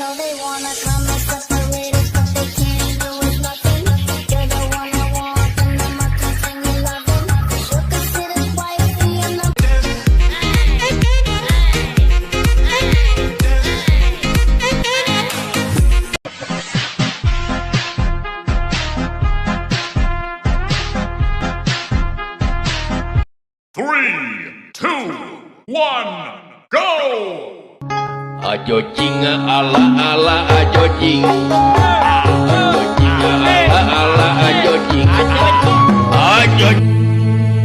know they wanna come and separate us, but they can't do us nothing. You're the one I want, and I'ma continue loving. You're considered wifey, and I'm Three, two, one, go! Ajo jing ala ala ajo jing. Ajo jing ala ala ajo jing. Ajo